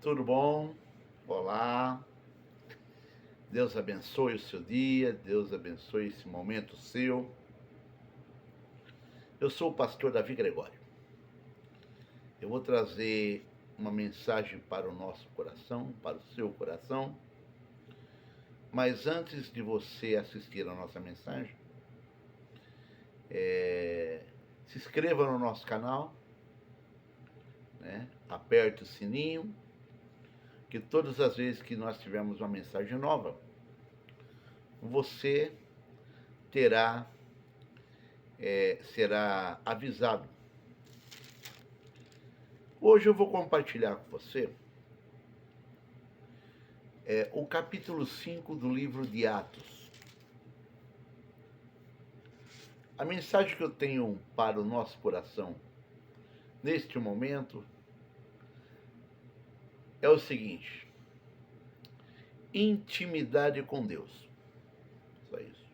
tudo bom? Olá, Deus abençoe o seu dia, Deus abençoe esse momento seu. Eu sou o pastor Davi Gregório. Eu vou trazer uma mensagem para o nosso coração, para o seu coração. Mas antes de você assistir a nossa mensagem, se inscreva no nosso canal, né? Aperte o sininho, que todas as vezes que nós tivermos uma mensagem nova, você será avisado. Hoje eu vou compartilhar com você o capítulo 5 do livro de Atos. A mensagem que eu tenho para o nosso coração neste momento é o seguinte: intimidade com Deus. Só isso.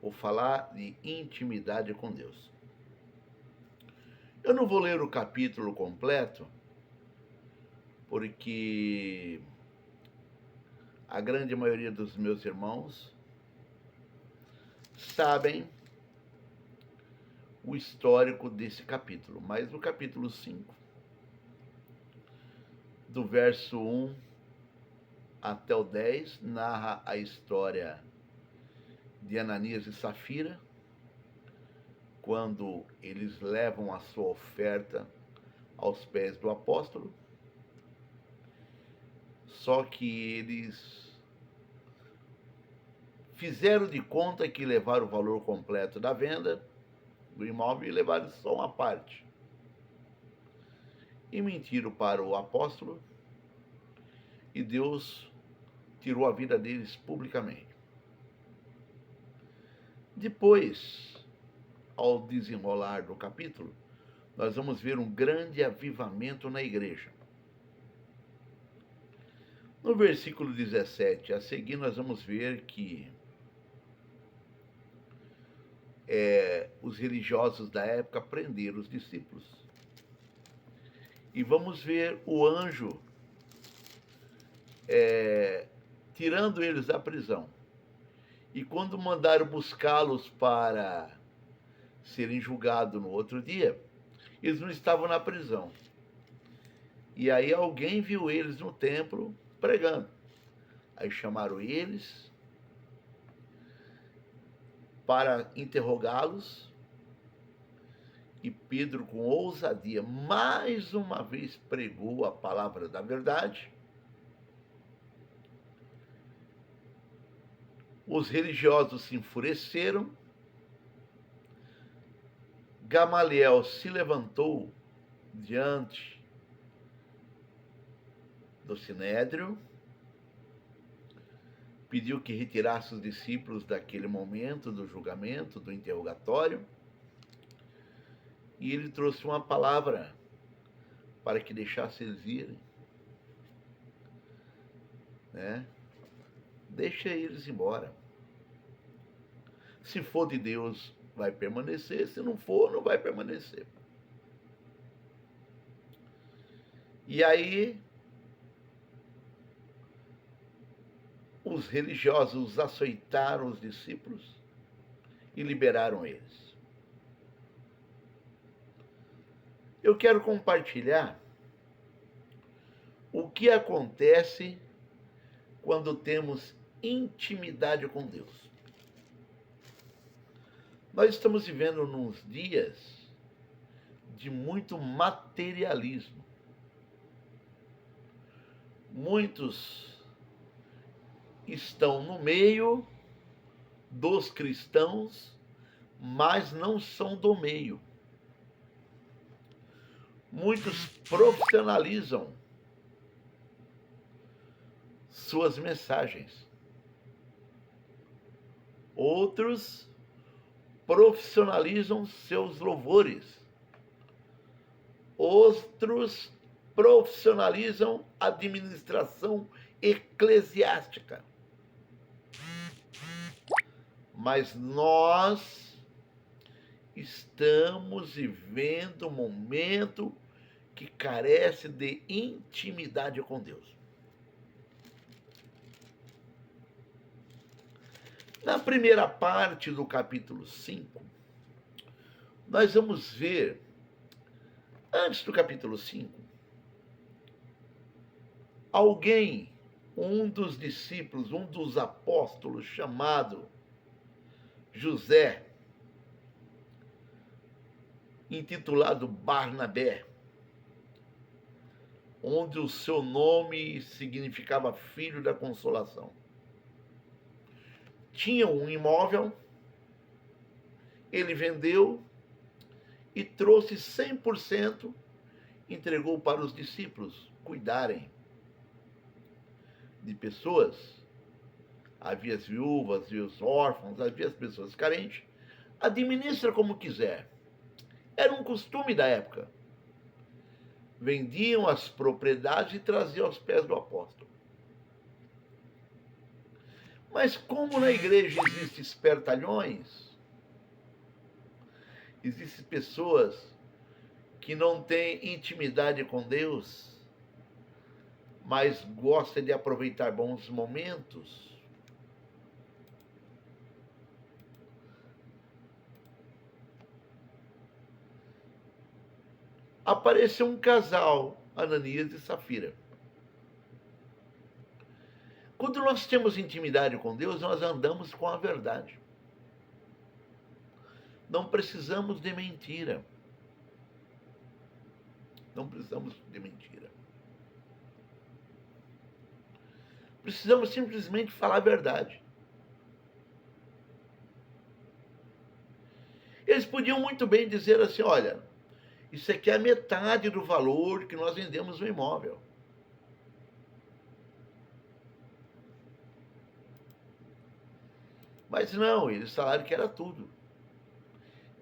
Vou falar de intimidade com Deus. Eu não vou ler o capítulo completo, porque a grande maioria dos meus irmãos sabem o histórico desse capítulo, mas o capítulo 5, do verso 1 até o 10, narra a história de Ananias e Safira, quando eles levam a sua oferta aos pés do apóstolo. Só que eles fizeram de conta que levaram o valor completo da venda do imóvel e levaram só uma parte. E mentiram para o apóstolo, e Deus tirou a vida deles publicamente. Depois, ao desenrolar do capítulo, nós vamos ver um grande avivamento na igreja. No versículo 17 a seguir, nós vamos ver que os religiosos da época prenderam os discípulos. E vamos ver o anjo tirando eles da prisão. E quando mandaram buscá-los para serem julgados no outro dia, eles não estavam na prisão. E aí alguém viu eles no templo pregando. Aí chamaram eles para interrogá-los, e Pedro, com ousadia, mais uma vez pregou a palavra da verdade. Os religiosos se enfureceram. Gamaliel se levantou diante do sinédrio, pediu que retirasse os discípulos daquele momento do julgamento, do interrogatório, e ele trouxe uma palavra para que deixasse eles irem, né? Deixa eles embora. Se for de Deus, vai permanecer. Se não for, não vai permanecer. E aí, os religiosos açoitaram os discípulos e liberaram eles. Eu quero compartilhar o que acontece quando temos intimidade com Deus. Nós estamos vivendo nos dias de muito materialismo. Muitos estão no meio dos cristãos, mas não são do meio. Muitos profissionalizam suas mensagens. Outros profissionalizam seus louvores. Outros profissionalizam a administração eclesiástica. Mas nós estamos vivendo um momento que carece de intimidade com Deus. Na primeira parte do capítulo 5, nós vamos ver, antes do capítulo 5, alguém, um dos discípulos, um dos apóstolos, chamado José, intitulado Barnabé, onde o seu nome significava filho da consolação. Tinha um imóvel, ele vendeu e trouxe 100%, entregou para os discípulos cuidarem de pessoas. Havia as viúvas e os órfãos, havia as pessoas carentes. Administra como quiser. Era um costume da época. Vendiam as propriedades e traziam aos pés do apóstolo. Mas como na igreja existem espertalhões, existem pessoas que não têm intimidade com Deus, mas gostam de aproveitar bons momentos, apareceu um casal, Ananias e Safira. Quando nós temos intimidade com Deus, nós andamos com a verdade. Não precisamos de mentira. Não precisamos de mentira. Precisamos simplesmente falar a verdade. Eles podiam muito bem dizer assim, olha, isso aqui é a metade do valor que nós vendemos o imóvel. Mas não, eles falaram que era tudo.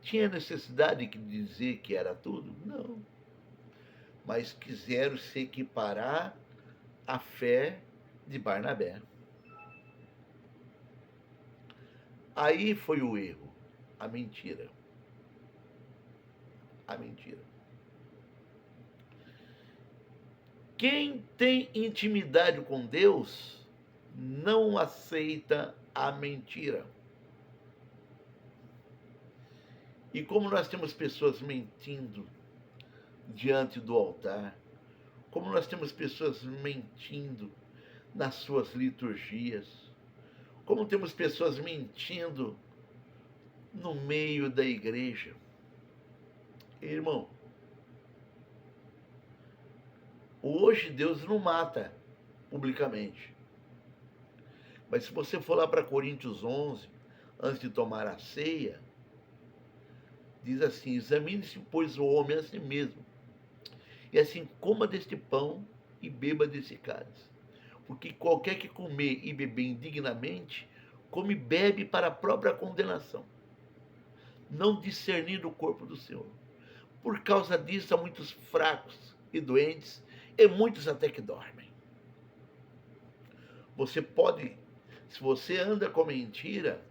Tinha necessidade de dizer que era tudo? Não. Mas quiseram se equiparar à fé de Barnabé. Aí foi o erro, a mentira. A mentira. Quem tem intimidade com Deus não aceita a mentira. E como nós temos pessoas mentindo diante do altar, como nós temos pessoas mentindo nas suas liturgias, como temos pessoas mentindo no meio da igreja. Irmão, hoje Deus não mata publicamente. Mas se você for lá para Coríntios 11, antes de tomar a ceia, diz assim, examine-se, pois, o homem a si mesmo, e assim coma deste pão e beba desse cálice. Porque qualquer que comer e beber indignamente, come e bebe para a própria condenação, não discernindo o corpo do Senhor. Por causa disso, há muitos fracos e doentes, e muitos até que dormem. Você pode, se você anda com mentira,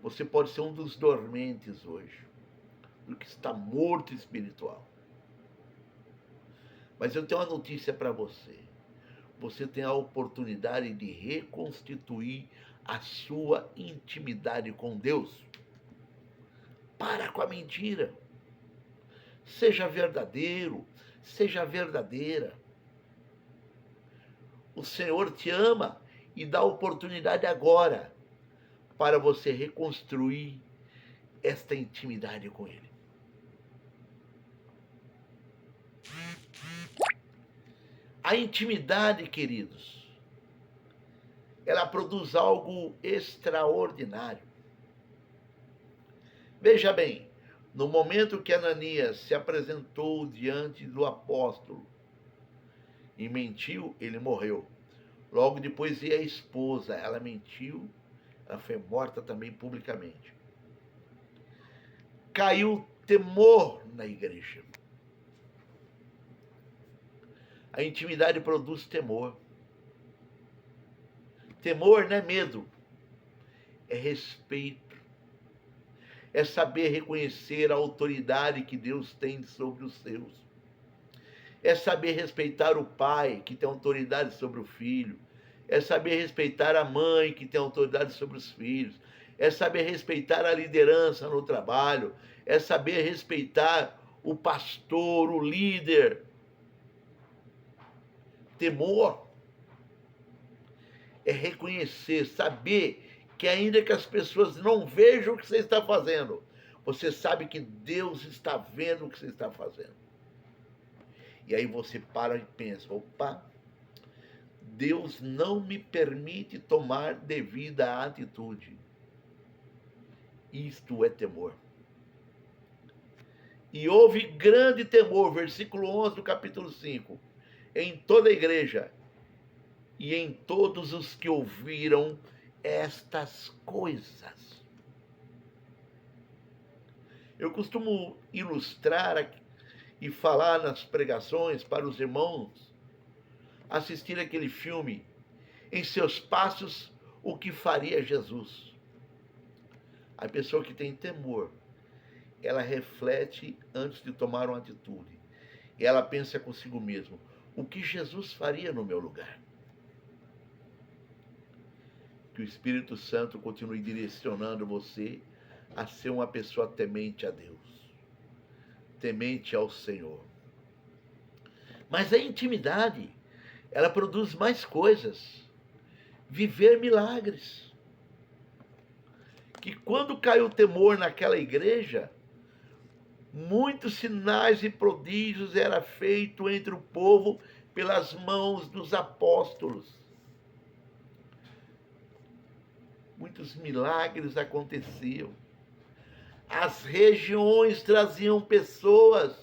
você pode ser um dos dormentes hoje, do que está morto espiritual. Mas eu tenho uma notícia para você. Você tem a oportunidade de reconstituir a sua intimidade com Deus. Para com a mentira. Seja verdadeiro, seja verdadeira. O Senhor te ama e dá oportunidade agora para você reconstruir esta intimidade com Ele. A intimidade, queridos, ela produz algo extraordinário. Veja bem, no momento que Ananias se apresentou diante do apóstolo e mentiu, ele morreu. Logo depois veio a esposa, ela mentiu, ela foi morta também publicamente. Caiu temor na igreja. A intimidade produz temor. Temor não é medo, é respeito. É saber reconhecer a autoridade que Deus tem sobre os seus. é saber respeitar o pai, que tem autoridade sobre o filho, é saber respeitar a mãe, que tem autoridade sobre os filhos, é saber respeitar a liderança no trabalho, é saber respeitar o pastor, o líder. Temor é reconhecer, saber que ainda que as pessoas não vejam o que você está fazendo, você sabe que Deus está vendo o que você está fazendo. E aí você para e pensa, opa, Deus não me permite tomar devida atitude. Isto é temor. E houve grande temor, versículo 11 do capítulo 5, em toda a igreja e em todos os que ouviram estas coisas. Eu costumo ilustrar e falar nas pregações para os irmãos assistir aquele filme, Em Seus Passos, o que faria Jesus. A pessoa que tem temor, ela reflete antes de tomar uma atitude. E ela pensa consigo mesmo, o que Jesus faria no meu lugar? Que o Espírito Santo continue direcionando você a ser uma pessoa temente a Deus, temente ao Senhor. Mas a intimidade, ela produz mais coisas. Viver milagres. Que quando caiu o temor naquela igreja, muitos sinais e prodígios eram feitos entre o povo pelas mãos dos apóstolos. Muitos milagres aconteciam. As regiões traziam pessoas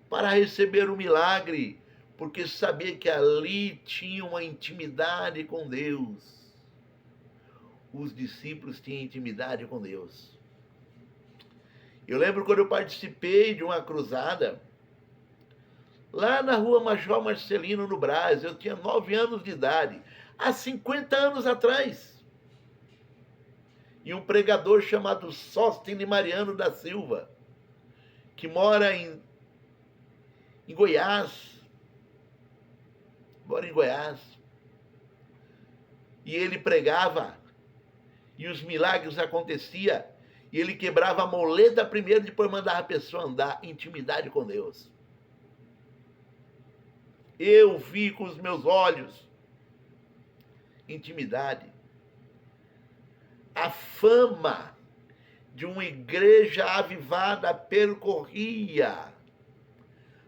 para receber o milagre, porque sabia que ali tinha uma intimidade com Deus. Os discípulos tinham intimidade com Deus. Eu lembro quando eu participei de uma cruzada, lá na rua Major Marcelino, no Brás. Eu tinha 9 anos de idade, há 50 anos atrás. E um pregador chamado Sóstene Mariano da Silva, que mora em Goiás, e ele pregava, e os milagres aconteciam, e ele quebrava a moleta primeiro, depois mandava a pessoa andar, intimidade com Deus. Eu vi com os meus olhos, intimidade. A fama de uma igreja avivada percorria.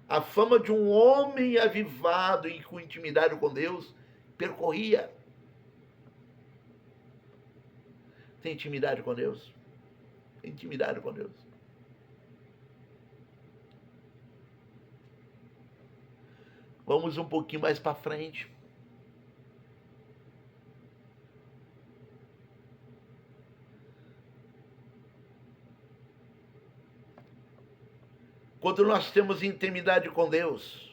A fama de um homem avivado e com intimidade com Deus percorria. Tem intimidade com Deus? Tem intimidade com Deus. Vamos um pouquinho mais para frente. Quando nós temos intimidade com Deus,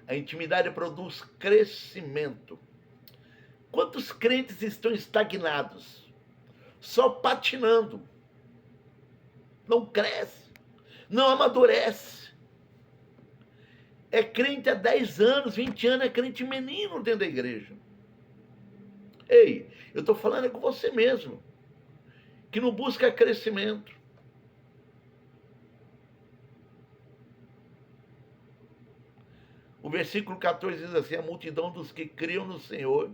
a intimidade produz crescimento. Quantos crentes estão estagnados? Só patinando. Não cresce, não amadurece. É crente há 10 anos, 20 anos, é crente menino dentro da igreja. Ei, eu estou falando com você mesmo, que não busca crescimento. O versículo 14 diz assim, a multidão dos que criam no Senhor,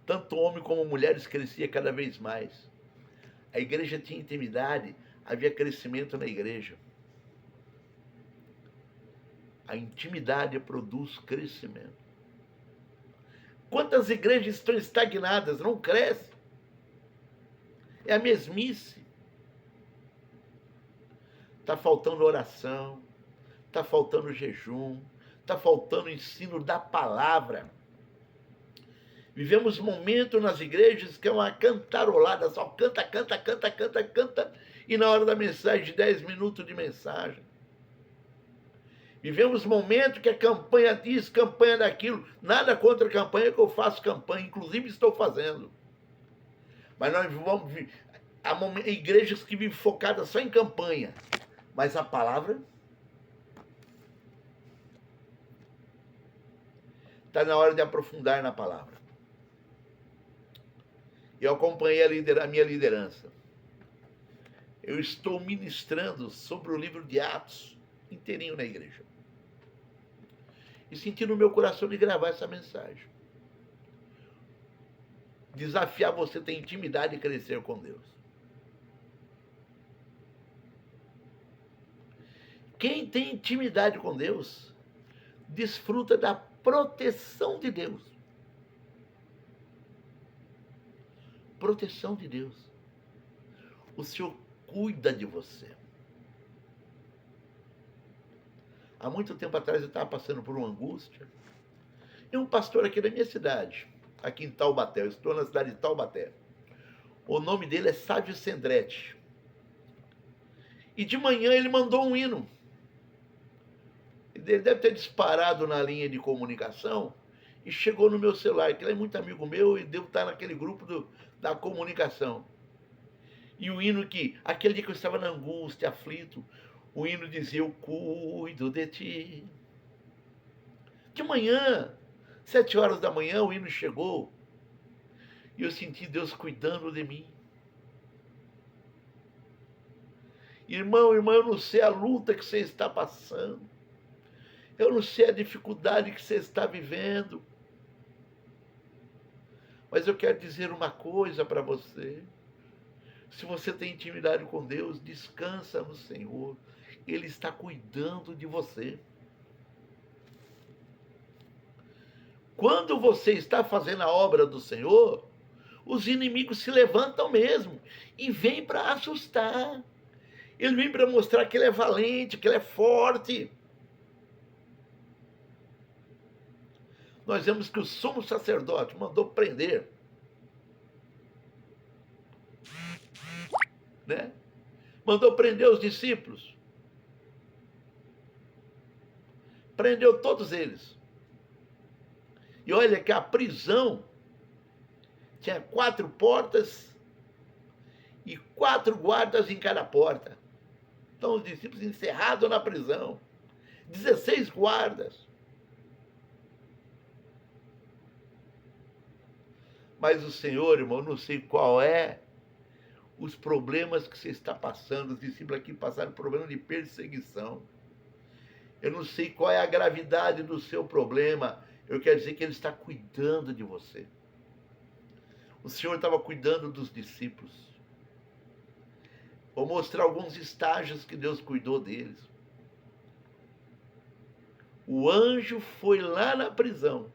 tanto homem como mulheres, crescia cada vez mais. A igreja tinha intimidade, havia crescimento na igreja. A intimidade produz crescimento. Quantas igrejas estão estagnadas, não crescem? É a mesmice. Está faltando oração, está faltando jejum, está faltando o ensino da palavra. Vivemos momentos nas igrejas que é uma cantarolada, só canta, e na hora da mensagem, 10 minutos de mensagem. Vivemos momentos que a campanha diz, campanha daquilo, nada contra a campanha, que eu faço campanha, inclusive estou fazendo. Mas nós vamos há igrejas que vivem focadas só em campanha, mas a palavra está na hora de aprofundar na palavra. Eu acompanhei a minha liderança. Eu estou ministrando sobre o livro de Atos inteirinho na igreja. E senti no meu coração de gravar essa mensagem. Desafiar você a ter intimidade e crescer com Deus. Quem tem intimidade com Deus, desfruta da proteção de Deus. Proteção de Deus. O Senhor cuida de você. Há muito tempo atrás eu estava passando por uma angústia. E um pastor aqui da minha cidade, aqui em Taubaté, eu estou na cidade de Taubaté. O nome dele é Sávio Sendrete. E de manhã ele mandou um hino. Ele deve ter disparado na linha de comunicação e chegou no meu celular, que ele é muito amigo meu e devo estar naquele grupo da comunicação. E o hino aquele dia que eu estava na angústia, aflito, o hino dizia: eu cuido de ti. De manhã, 7 horas da manhã, o hino chegou e eu senti Deus cuidando de mim. Irmão, irmã, eu não sei a luta que você está passando. Eu não sei a dificuldade que você está vivendo. Mas eu quero dizer uma coisa para você. Se você tem intimidade com Deus, descansa no Senhor. Ele está cuidando de você. Quando você está fazendo a obra do Senhor, os inimigos se levantam mesmo e vêm para assustar. Ele vem para mostrar que ele é valente, que ele é forte. Nós vemos que o sumo sacerdote mandou prender, né? Mandou prender os discípulos. Prendeu todos eles. E olha que a prisão tinha 4 portas e 4 guardas em cada porta. Então os discípulos encerrados na prisão. 16 guardas. Mas o Senhor, irmão, não sei qual é os problemas que você está passando. Os discípulos aqui passaram problema de perseguição. Eu não sei qual é a gravidade do seu problema. Eu quero dizer que Ele está cuidando de você. O Senhor estava cuidando dos discípulos. Vou mostrar alguns estágios que Deus cuidou deles. O anjo foi lá na prisão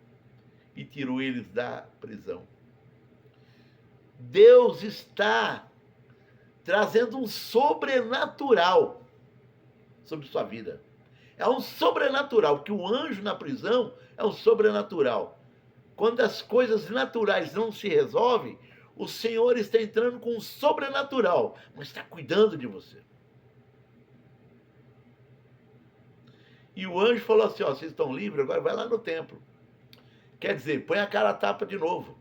e tirou eles da prisão. Deus está trazendo um sobrenatural sobre sua vida. É um sobrenatural, porque o anjo na prisão é um sobrenatural. Quando as coisas naturais não se resolvem, o Senhor está entrando com um sobrenatural, mas está cuidando de você. E o anjo falou assim: ó, vocês estão livres, agora vai lá no templo. Quer dizer, põe a cara a tapa de novo.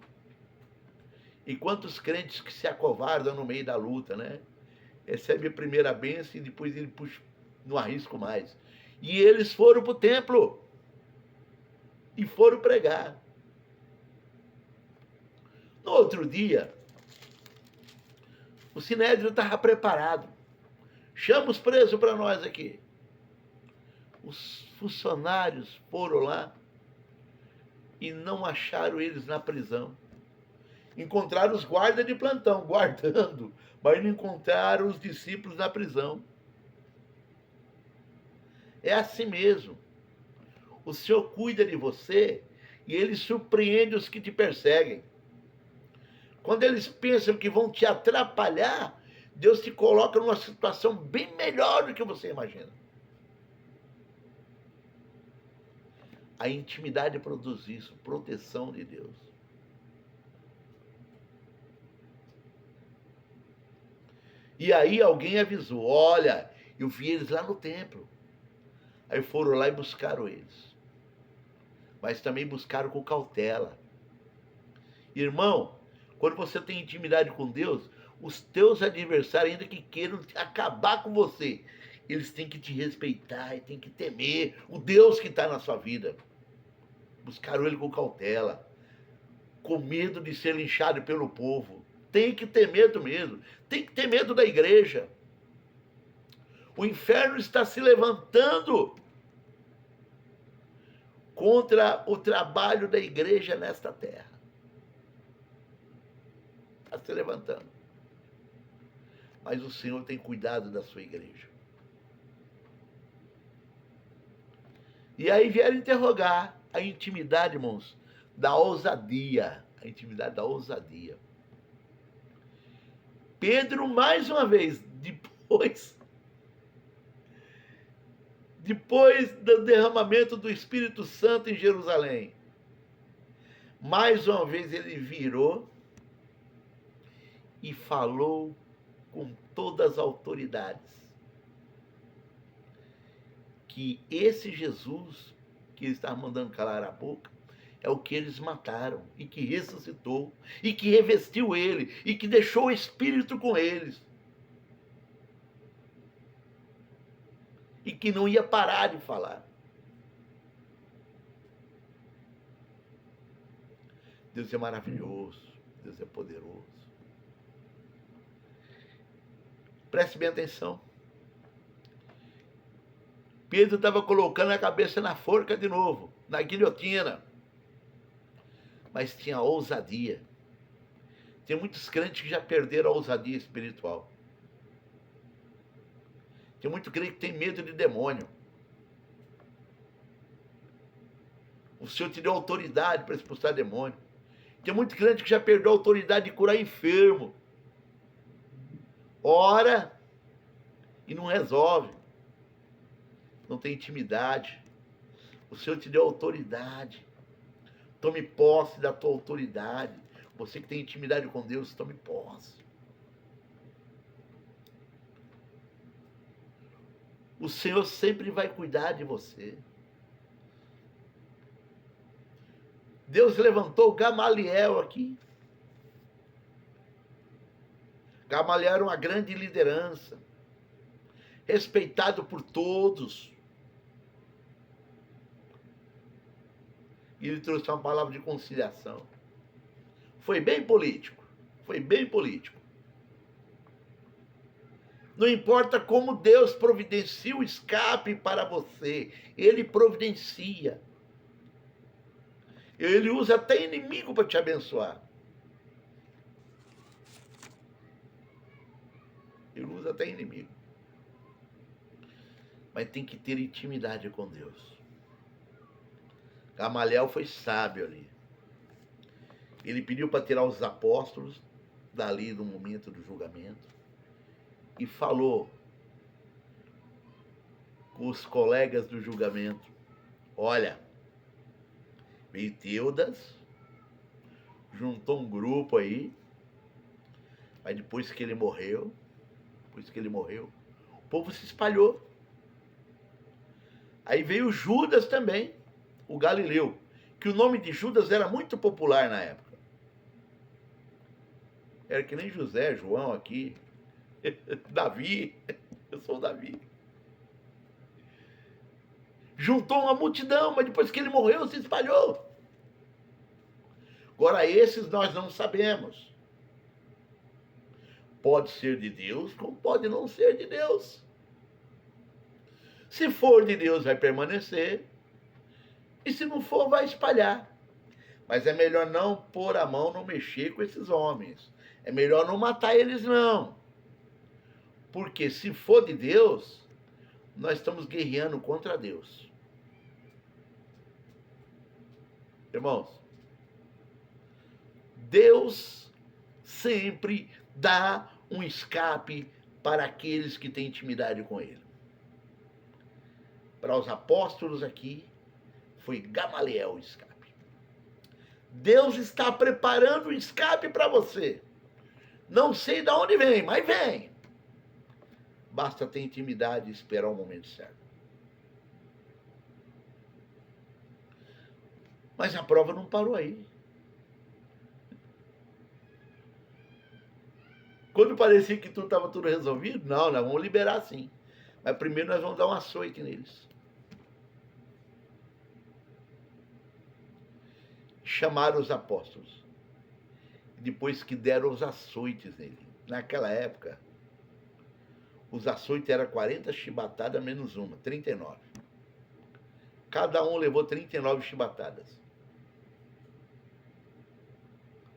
E quantos crentes que se acovardam no meio da luta, né? Recebe a primeira bênção e depois ele puxa, não arrisco mais. E eles foram para o templo. E foram pregar. No outro dia, o Sinédrio estava preparado. Chama os presos para nós aqui. Os funcionários foram lá e não acharam eles na prisão. Encontraram os guardas de plantão, guardando, mas não encontraram os discípulos na prisão. É assim mesmo. O Senhor cuida de você e Ele surpreende os que te perseguem. Quando eles pensam que vão te atrapalhar, Deus te coloca numa situação bem melhor do que você imagina. A intimidade produz isso, proteção de Deus. E aí alguém avisou: olha, eu vi eles lá no templo. Aí foram lá e buscaram eles. Mas também buscaram com cautela. Irmão, quando você tem intimidade com Deus, os teus adversários, ainda que queiram acabar com você, eles têm que te respeitar e têm que temer o Deus que está na sua vida. Buscaram ele com cautela, com medo de ser linchado pelo povo. Tem que ter medo mesmo. Tem que ter medo da igreja. O inferno está se levantando contra o trabalho da igreja nesta terra. Está se levantando. Mas o Senhor tem cuidado da sua igreja. E aí vieram interrogar a intimidade, irmãos, da ousadia. A intimidade da ousadia. Pedro, mais uma vez, depois do derramamento do Espírito Santo em Jerusalém, mais uma vez ele virou e falou com todas as autoridades que esse Jesus que ele estava mandando calar a boca é o que eles mataram, e que ressuscitou, e que revestiu ele, e que deixou o Espírito com eles. E que não ia parar de falar. Deus é maravilhoso, Deus é poderoso. Preste bem atenção. Pedro estava colocando a cabeça na forca de novo, na guilhotina. Mas tinha ousadia. Tem muitos crentes que já perderam a ousadia espiritual. Tem muito crente que tem medo de demônio. O Senhor te deu autoridade para expulsar demônio. Tem muito crente que já perdeu a autoridade de curar enfermo. Ora e não resolve. Não tem intimidade. O Senhor te deu autoridade. Tome posse da tua autoridade. Você que tem intimidade com Deus, tome posse. O Senhor sempre vai cuidar de você. Deus levantou Gamaliel aqui. Gamaliel era uma grande liderança, respeitado por todos. E ele trouxe uma palavra de conciliação. Foi bem político. Foi bem político. Não importa como Deus providencia o escape para você, Ele providencia. Ele usa até inimigo para te abençoar. Ele usa até inimigo. Mas tem que ter intimidade com Deus. Gamaliel foi sábio ali. Ele pediu para tirar os apóstolos dali no momento do julgamento e falou com os colegas do julgamento: olha, veio Teudas, juntou um grupo aí, mas depois que ele morreu, o povo se espalhou. Aí veio Judas também, o Galileu, que o nome de Judas era muito popular na época. Era que nem José, João aqui, Davi, eu sou Davi. Juntou uma multidão, mas depois que ele morreu, se espalhou. Agora, esses nós não sabemos. Pode ser de Deus, como pode não ser de Deus. Se for de Deus, vai permanecer. E se não for, vai espalhar. Mas é melhor não pôr a mão, não mexer com esses homens. É melhor não matar eles, não. Porque se for de Deus, nós estamos guerreando contra Deus. Irmãos, Deus sempre dá um escape para aqueles que têm intimidade com Ele. Para os apóstolos aqui, foi Gamaliel o escape. Deus está preparando um escape para você. Não sei de onde vem, mas vem. Basta ter intimidade e esperar o momento certo. Mas a prova não parou aí. Quando parecia que tudo estava tudo resolvido, não, nós vamos liberar sim. Mas primeiro nós vamos dar um açoite neles. chamaram os apóstolos. Depois que deram os açoites nele. Naquela época, os açoites eram 40 chibatadas menos uma, 39. Cada um levou 39 chibatadas.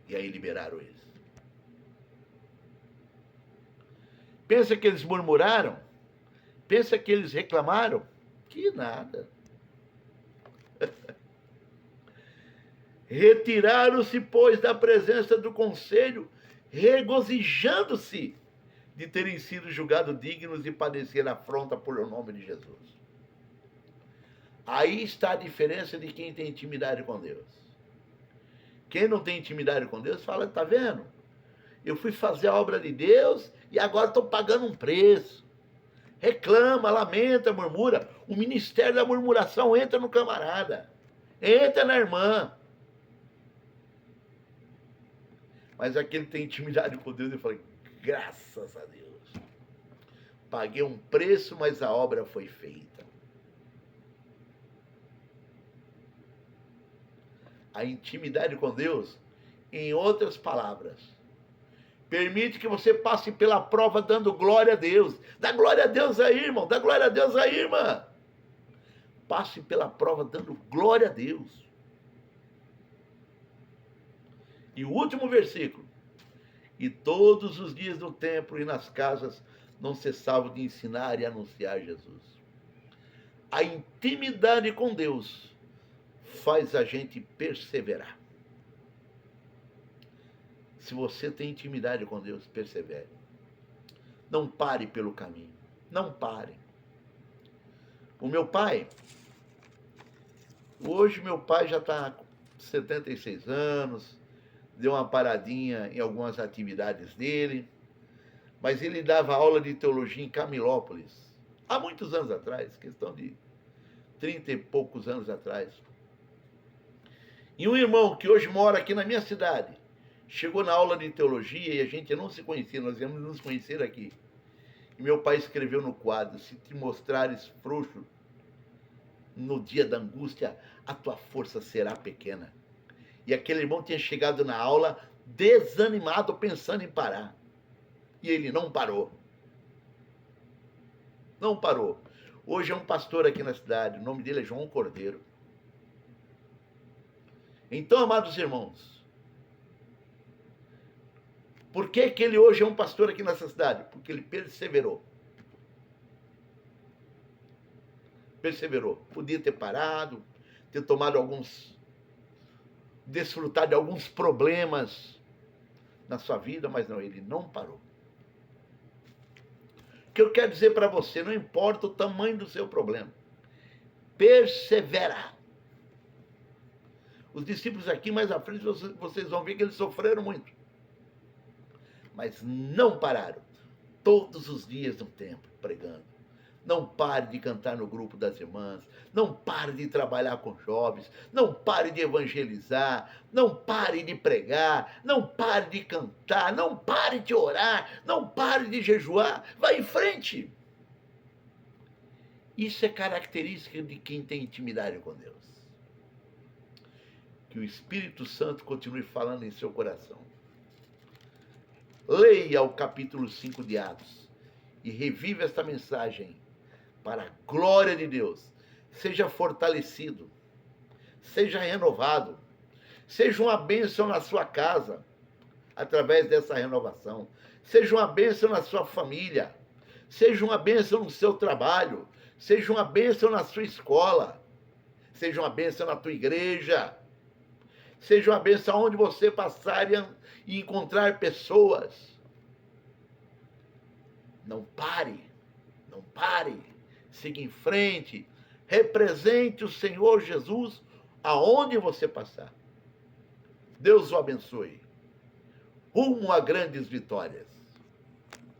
E aí liberaram eles. Pensa que eles murmuraram? Pensa que eles reclamaram? Que nada. Retiraram-se, pois, da presença do conselho, regozijando-se de terem sido julgados dignos de padecer afronta por o nome de Jesus. Aí está a diferença de quem tem intimidade com Deus. Quem não tem intimidade com Deus fala, tá vendo? Eu fui fazer a obra de Deus e agora estou pagando um preço. Reclama, lamenta, murmura. O ministério da murmuração entra no camarada. Entra na irmã. Mas aquele que tem intimidade com Deus, eu falei, graças a Deus. Paguei um preço, mas a obra foi feita. A intimidade com Deus, em outras palavras, permite que você passe pela prova dando glória a Deus. Dá glória a Deus aí, irmão. Dá glória a Deus aí, irmã. Passe pela prova dando glória a Deus. E o último versículo. E todos os dias no templo e nas casas não cessavam de ensinar e anunciar Jesus. A intimidade com Deus faz a gente perseverar. Se você tem intimidade com Deus, persevere. Não pare pelo caminho. Não pare. O meu pai, hoje meu pai já está com 76 anos, deu uma paradinha em algumas atividades dele, mas ele dava aula de teologia em Camilópolis, há muitos anos atrás, questão de 30 e poucos anos atrás. E um irmão que hoje mora aqui na minha cidade, chegou na aula de teologia e a gente não se conhecia, nós íamos nos conhecer aqui. E meu pai escreveu no quadro, se te mostrares frouxo no dia da angústia, a tua força será pequena. E aquele irmão tinha chegado na aula desanimado, pensando em parar. E ele não parou. Não parou. Hoje é um pastor aqui na cidade, o nome dele é João Cordeiro. Então, amados irmãos, por que ele hoje é um pastor aqui nessa cidade? Porque ele perseverou. Perseverou. Podia ter parado, ter tomado desfrutar de alguns problemas na sua vida, mas não, ele não parou. O que eu quero dizer para você, não importa o tamanho do seu problema, persevera. Os discípulos aqui mais à frente, vocês vão ver que eles sofreram muito, mas não pararam, todos os dias no templo, pregando. Não pare de cantar no grupo das irmãs, não pare de trabalhar com jovens, não pare de evangelizar, não pare de pregar, não pare de cantar, não pare de orar, não pare de jejuar, vai em frente. Isso é característica de quem tem intimidade com Deus. Que o Espírito Santo continue falando em seu coração. Leia o capítulo 5 de Atos e reviva esta mensagem para a glória de Deus. Seja fortalecido, seja renovado, seja uma bênção na sua casa, através dessa renovação. Seja uma bênção na sua família, seja uma bênção no seu trabalho, seja uma bênção na sua escola, seja uma bênção na tua igreja, seja uma bênção onde você passar e encontrar pessoas. Não pare, não pare. Siga em frente, represente o Senhor Jesus aonde você passar. Deus o abençoe. Rumo a grandes vitórias.